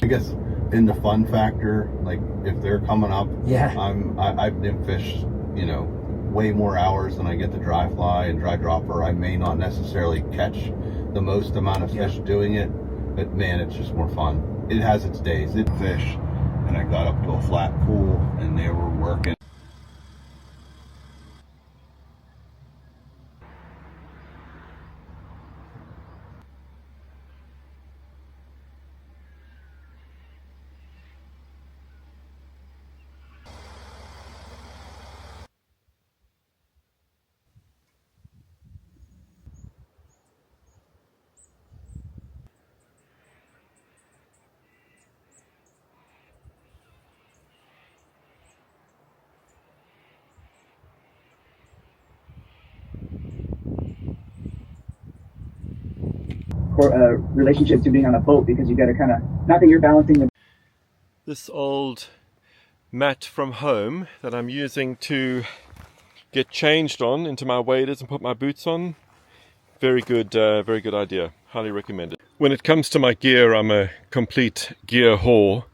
I guess in the fun factor, like if they're coming up, I've nymph fished, you know, way more hours than I get to dry fly and dry dropper. I may not necessarily catch the most amount of fish doing it, but man, it's just more fun. It has its days. It fish, and I got up to a flat pool and they were working. Relationship to being on a boat, because you got to kind of, not that you're balancing the... This old mat from home that I'm using to get changed on into my waders and put my boots on. Very good idea. Highly recommend it. When it comes to my gear, I'm a complete gear whore.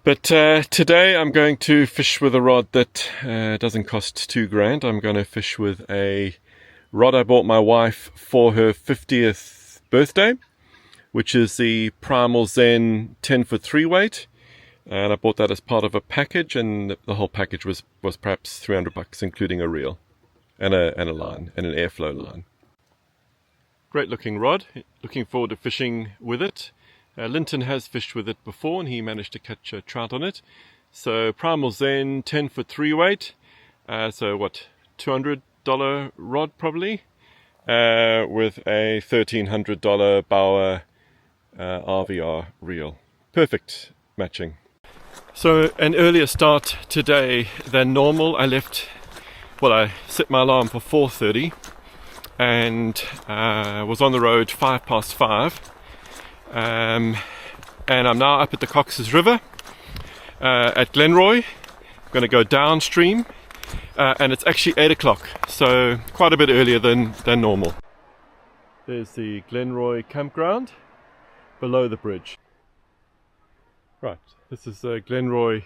But today I'm going to fish with a rod that doesn't cost $2,000. I'm going to fish with a rod I bought my wife for her 50th birthday, which is the Primal Zen 10-foot 3-weight. And I bought that as part of a package, and the whole package was perhaps $300, including a reel and a line and an airflow line. Great looking rod. Looking forward to fishing with it. Linton has fished with it before and he managed to catch a trout on it. So Primal Zen 10-foot 3-weight. So what, $200 rod probably, with a $1,300 Bauer RVR Reel. Perfect matching. So an earlier start today than normal. I set my alarm for 4:30 and was on the road 5:05. And I'm now up at the Coxs River at Glenroy. I'm going to go downstream. And it's actually 8 o'clock, so quite a bit earlier than normal. There's the Glenroy campground below the bridge. Right, this is a Glenroy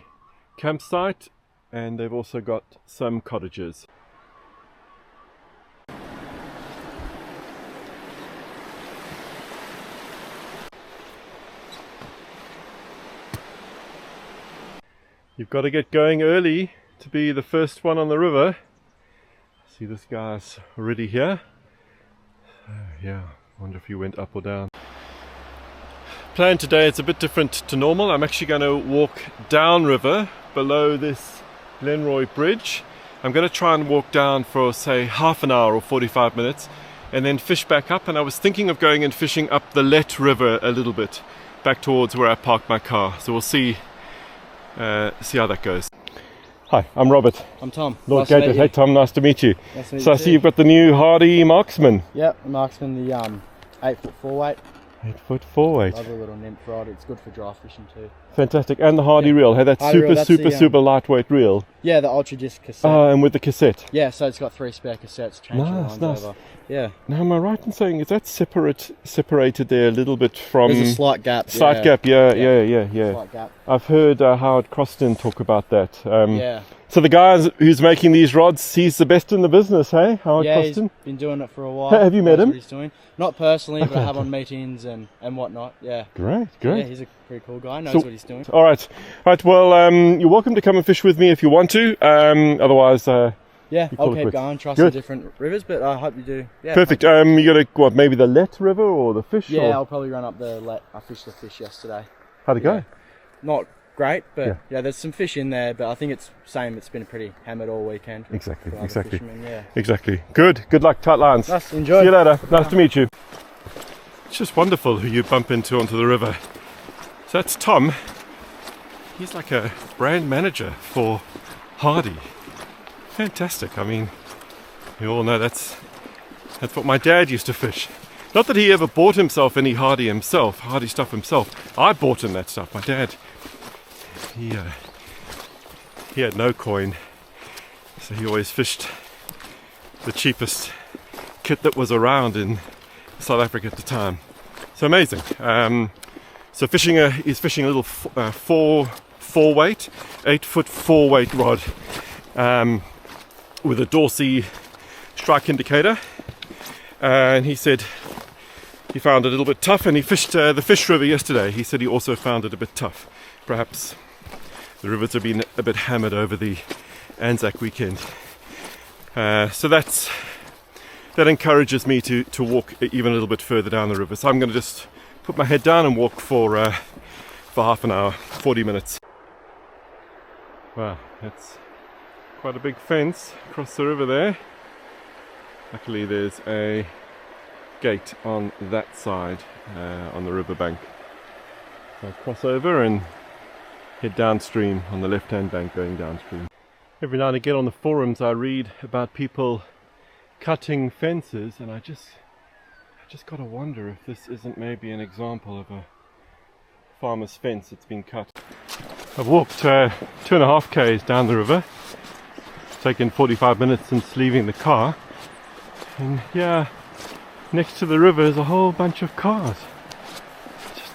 campsite, and they've also got some cottages. You've got to get going early to be the first one on the river. See, this guy's already here. Yeah, I wonder if he went up or down. Plan today, it's a bit different to normal. I'm actually going to walk downriver below this Glenroy Bridge. I'm going to try and walk down for, say, half an hour or 45 minutes and then fish back up. And I was thinking of going and fishing up the Let River a little bit, back towards where I parked my car. So we'll see how that goes. Hi, I'm Robert. I'm Tom. Lord Gators. Hey Tom, nice to meet you. Nice to meet so you I see you've got the new Hardy Marksman. Yep, the Marksman, the 8-foot 4-weight. 8-foot 4-weight. Lovely little nymph rod. It's good for dry fishing too. Fantastic. And the Hardy reel. Hey, that's super lightweight reel. Yeah, the Ultra Disc cassette. And with the cassette. Yeah, so it's got 3 spare cassettes. Change the lines over. Yeah. Now, am I right in saying, is that separated there a little bit from... There's a slight gap. Slight gap, yeah. Slight gap. I've heard Howard Croston talk about that. Yeah. So the guy who's making these rods, he's the best in the business, hey? Howard Croston? He's been doing it for a while. Have you met him? What he's doing. Not personally, but I have on meetings and whatnot, yeah. Great. Yeah, he's a pretty cool guy, knows what he's doing. All right, well, you're welcome to come and fish with me if you want to. Otherwise... yeah, I'll keep going, try some different rivers, but I hope you do. Yeah, perfect. You got to, maybe the Let River or the fish? Yeah, I'll probably run up the Let. I fished the fish yesterday. How'd it go? Not great, but yeah, there's some fish in there, but I think it's same. It's been pretty hammered all weekend. Exactly. Yeah. Exactly. Good luck, tight lines. Nice, enjoy. See you later. Nice to meet you. It's just wonderful who you bump into onto the river. So that's Tom. He's like a brand manager for Hardy. Fantastic. I mean, you all know that's what my dad used to fish. Not that he ever bought himself any Hardy stuff himself. I bought him that stuff. My dad, he had no coin, so he always fished the cheapest kit that was around in South Africa at the time. So amazing. So he's fishing a little 4 weight, 8 foot 4 weight rod with a Dorsey strike indicator, and he said he found it a little bit tough, and he fished the Fish River yesterday. He said he also found it a bit tough. Perhaps the rivers have been a bit hammered over the Anzac weekend. So that encourages me to walk even a little bit further down the river. So I'm going to just put my head down and walk for half an hour, 40 minutes. Wow, that's quite a big fence across the river there. Luckily there's a gate on that side, on the riverbank. So I'll cross over and head downstream on the left-hand bank going downstream. Every now and again on the forums I read about people cutting fences, and I just gotta wonder if this isn't maybe an example of a farmer's fence that's been cut. I've walked 2.5 k's down the river. It's taken 45 minutes since leaving the car, and yeah, next to the river is a whole bunch of cars. I just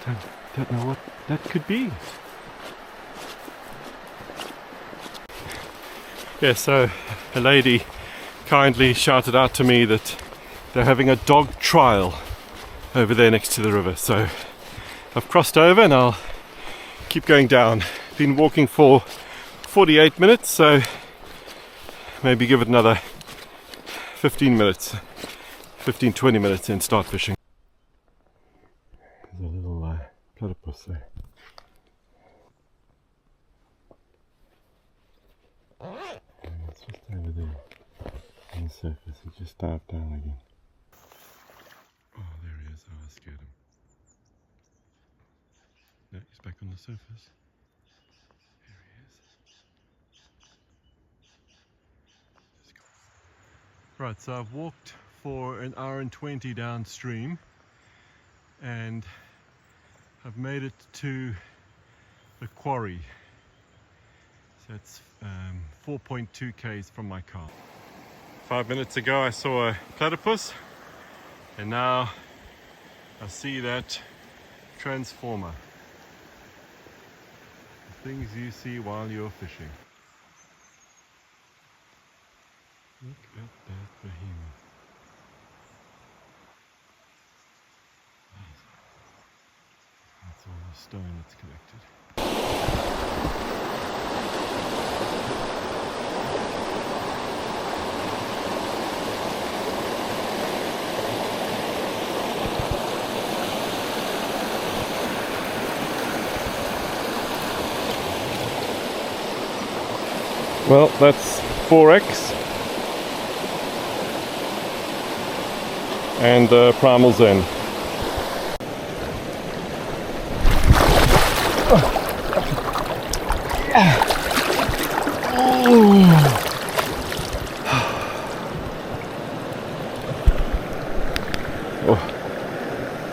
don't know what that could be. Yeah, so a lady kindly shouted out to me that they're having a dog trial over there next to the river. So I've crossed over and I'll keep going down. Been walking for 48 minutes, so maybe give it another 15 minutes, 15-20 minutes and start fishing. There's a little platypus there. It's just over there on the surface. He just dived down again. Oh, there he is. Oh, I scared him. No, he's back on the surface. There he is. Just go. Right, so I've walked for 1 hour and 20 downstream, and I've made it to the quarry. So it's 4.2 k's from my car. 5 minutes ago I saw a platypus, and now I see that transformer. The things you see while you're fishing. Look at that behemoth. That's all the stone that's collected. Well, that's 4X and Primal Zen. Oh,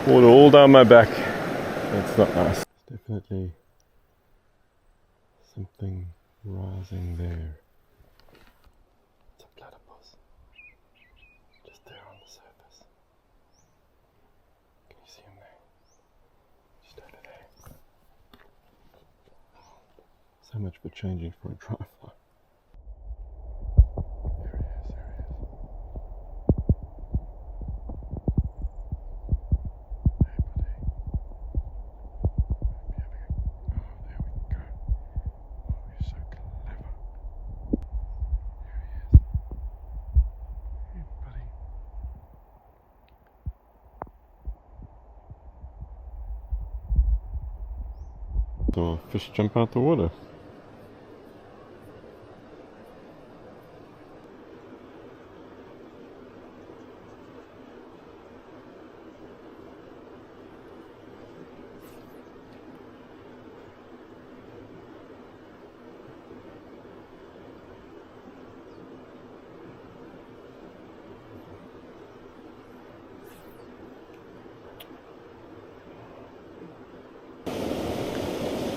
water all down my back. That's not nice. It's definitely something rising there. It's a platypus. Just there on the surface. Can you see him there? Just over there. So much for changing for a dry fly. There he is, there he is. Hey buddy. Oh, there we go. You're so clever. There he is. Hey, buddy. So a fish jump out the water.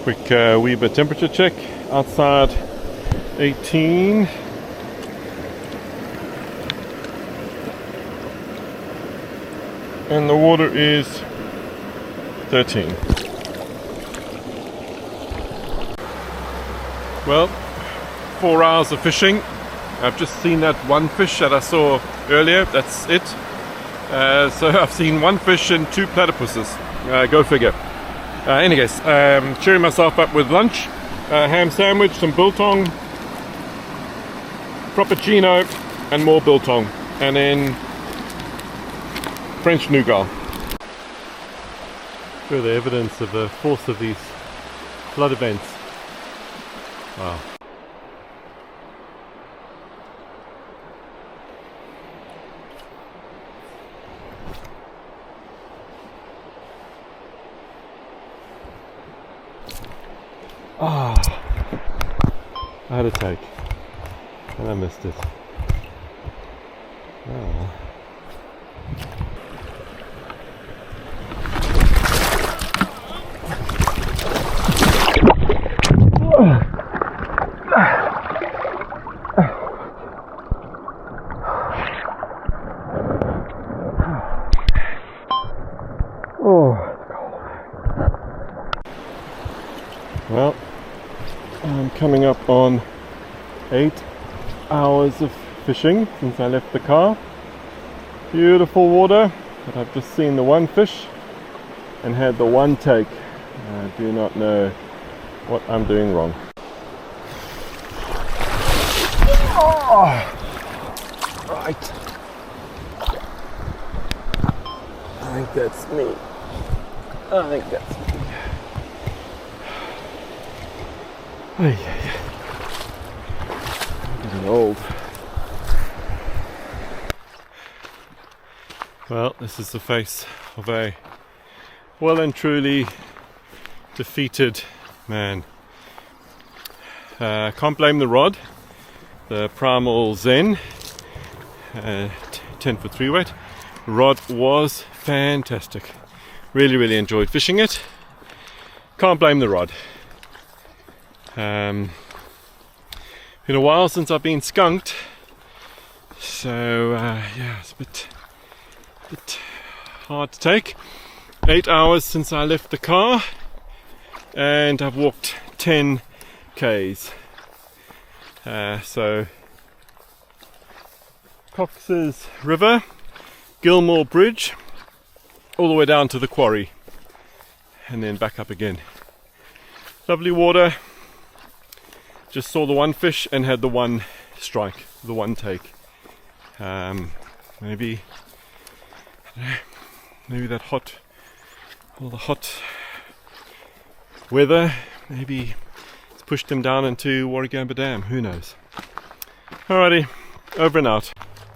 Quick wee bit temperature check. Outside 18. And the water is 13. Well, 4 hours of fishing. I've just seen that one fish that I saw earlier. That's it. So I've seen one fish and 2 platypuses. Go figure. Anyways, cheering myself up with lunch. Ham sandwich, some biltong, frappuccino, and more biltong. And then French nougat. Further evidence of the force of these flood events. Wow. Ah, I had a take and I missed it. Oh. Well, I'm coming up on 8 hours of fishing since I left the car. Beautiful water, but I've just seen the one fish and had the one take. I do not know what I'm doing wrong. Oh, right. I think that's me. I think that's me. I'm getting old. Well, this is the face of a well and truly defeated man. Can't blame the rod. The Primal Zen 10-foot 3 weight rod was fantastic. Really enjoyed fishing it. Can't blame the rod. Been a while since I've been skunked, so yeah, it's a bit hard to take. 8 hours since I left the car, and I've walked 10 k's. So Coxs River, Glenroy Bridge, all the way down to the quarry, and then back up again. Lovely water. Just saw the one fish and had the one strike, the one take. Maybe that all the hot weather, maybe it's pushed them down into Warragamba Dam, who knows. Alrighty, over and out.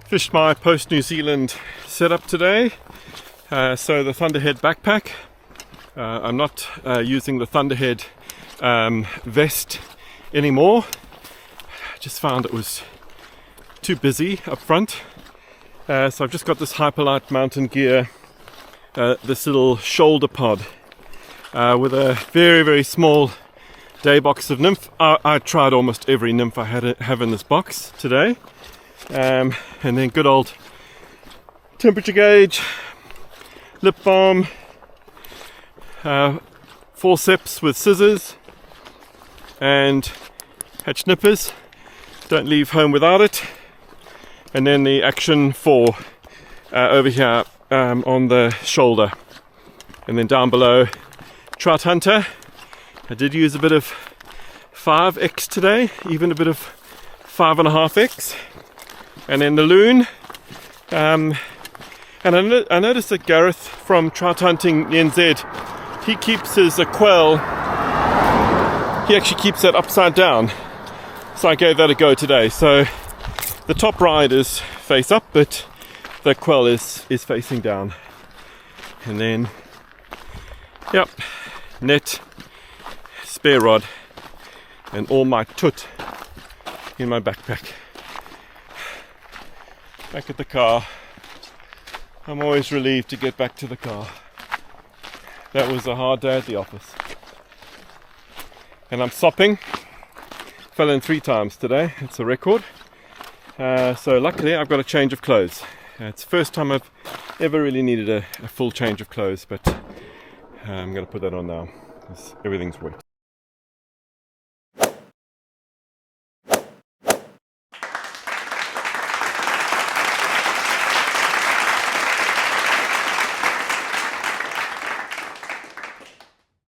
Fished my post New Zealand setup today. So the Thunderhead backpack. I'm not using the Thunderhead vest anymore. Just found it was too busy up front. So I've just got this Hyperlight mountain gear, this little shoulder pod with a very small day box of nymph. I tried almost every nymph I have in this box today. And then good old temperature gauge, lip balm, forceps with scissors, and hatch nippers. Don't leave home without it. And then the Action 4 over here on the shoulder. And then down below, Trout Hunter. I did use a bit of 5x today, even a bit of 5.5x. And then the loon. And I noticed that Gareth from Trout Hunting NZ, he keeps his quail, he actually keeps that upside down. So I gave that a go today. So the top ride is face up, but the quail is facing down. And then, yep, net, spare rod, and all my tut in my backpack. Back at the car. I'm always relieved to get back to the car. That was a hard day at the office. And I'm sopping. Fell in 3 times today. It's a record. So luckily I've got a change of clothes. It's the first time I've ever really needed a full change of clothes, but I'm going to put that on now because everything's wet.